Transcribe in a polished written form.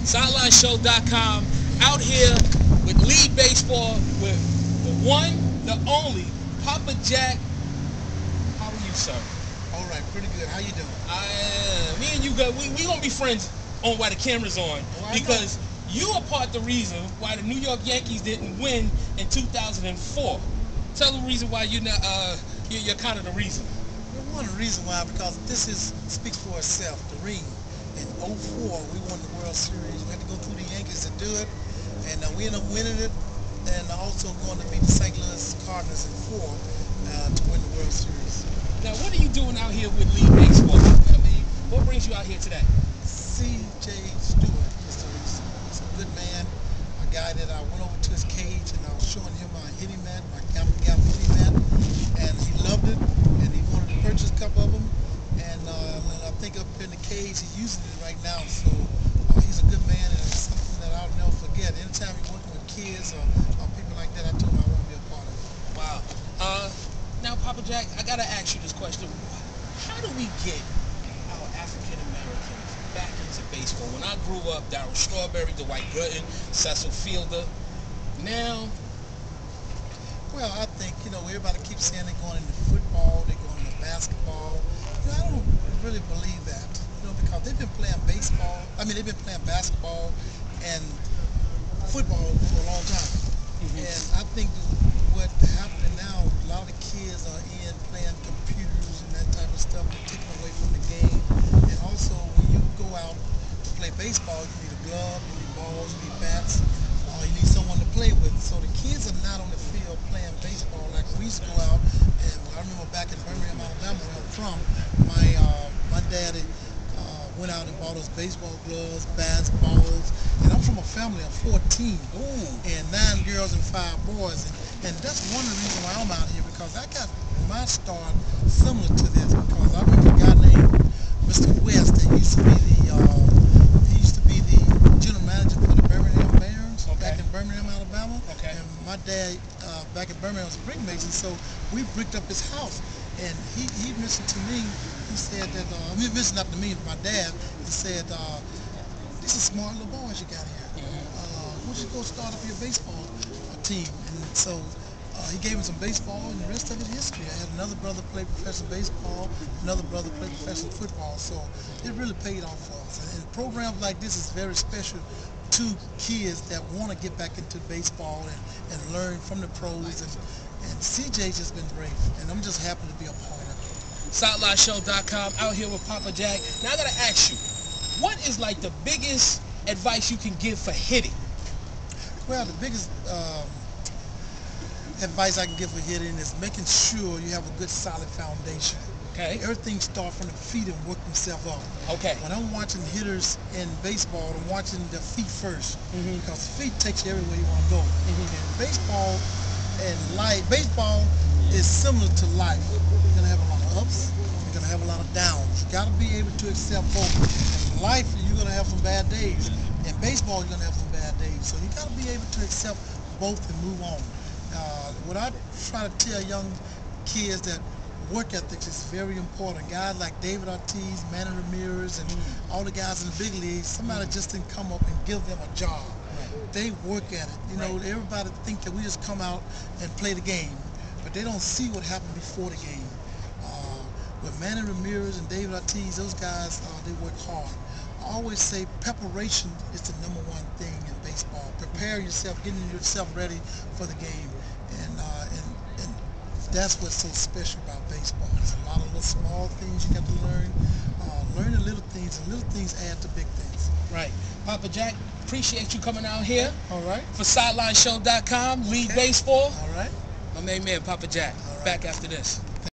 sidelineshow.com, out here with Lead Baseball with the one, the only, Papa Jack. How are you, sir? All right, pretty good. How you doing? Me and you, we gonna be friends on while the camera's on, because you are part of the reason why the New York Yankees didn't win in 2004. Tell the reason why you're kind of the reason. Well, one of the reasons why, because this speaks for itself. The ring in '04, we won the World Series. We had to go through the Yankees to do it, and we ended up winning it, and also going to beat the St. Louis Cardinals in '04 to win the World Series. Now, what are you doing out here with League Baseball? I mean, what brings you out here today? C.J. Stewart is the reason. He's a good man, a guy that I went over to his cage and I was showing him my hitting mat, my gallon hitting mat, and he loved it, and he wanted to purchase a couple of them, and I think up in the cage he's using it right now, so he's a good man, and it's something that I'll never forget. Anytime you're working with kids or people like that, I told him I want to be a part of it. Wow. Now, Papa Jack, I got to ask you this question. How do we get our African Americans back into baseball? When I grew up, Darryl Strawberry, Dwight Gooden, Cecil Fielder. Now, well, I think, everybody keeps saying they're going into football, they're going into basketball. I don't really believe that, because they've been playing baseball. They've been playing basketball and football for a long time. And I think what's happening now, a lot of the kids are in playing computers and that type of stuff, and taking away from the game. And also, when you go out to play baseball, you need a glove, you need balls, you need bats, you need someone to play with. So the kids are not on the field playing baseball like we used to go out. And I remember back in Birmingham, Alabama, where I'm from, my daddy went out and bought us baseball gloves, bats, balls, and I'm from a family of 14, and 9 girls and 5 boys, and that's one of the reasons why I'm out here, because I got my start similar to this, because I remember a guy named Mr. West that used to be the general manager for the Birmingham Barons back in Birmingham, Alabama, and my dad back in Birmingham was a brick mason, so we bricked up his house. And he mentioned to me, he said that, he mentioned not to me, but my dad, he said, these are smart little boys you got here. Why don't you go start up your baseball team? And so he gave me some baseball, and the rest of it history. I had another brother play professional baseball, another brother play professional football, so it really paid off for us. And programs like this is very special to kids that want to get back into baseball and learn from the pros, and CJ's just been great, and I'm just happy to be a part of it. sidelineshow.com, out here with Papa Jack. Now I gotta ask you, what is like the biggest advice you can give for hitting? Well, the biggest advice I can give for hitting is making sure you have a good solid foundation. Okay. Everything starts from the feet and work themselves up. Okay. When I'm watching hitters in baseball, I'm watching their feet first, because feet takes you everywhere you want to go. And baseball is similar to life. You're gonna have a lot of ups, you're gonna have a lot of downs. You gotta be able to accept both. In life, you're gonna have some bad days. In baseball, you're gonna have some bad days. So you gotta be able to accept both and move on. What I try to tell young kids, that work ethics is very important. Guys like David Ortiz, Manny Ramirez, and all the guys in the big leagues, somebody just didn't come up and give them a job. They work at it. Everybody think that we just come out and play the game, but they don't see what happened before the game. With Manny Ramirez and David Ortiz, those guys, they work hard. I always say preparation is the #1 thing in baseball. Prepare yourself, getting yourself ready for the game, and that's what's so special about baseball. There's a lot of little small things you got to learn. Learning little things, and little things add to big things. Right. Papa Jack, appreciate you coming out here. All right. For sidelineshow.com, Lead Baseball. All right. My main man, Papa Jack. All right. Back after this.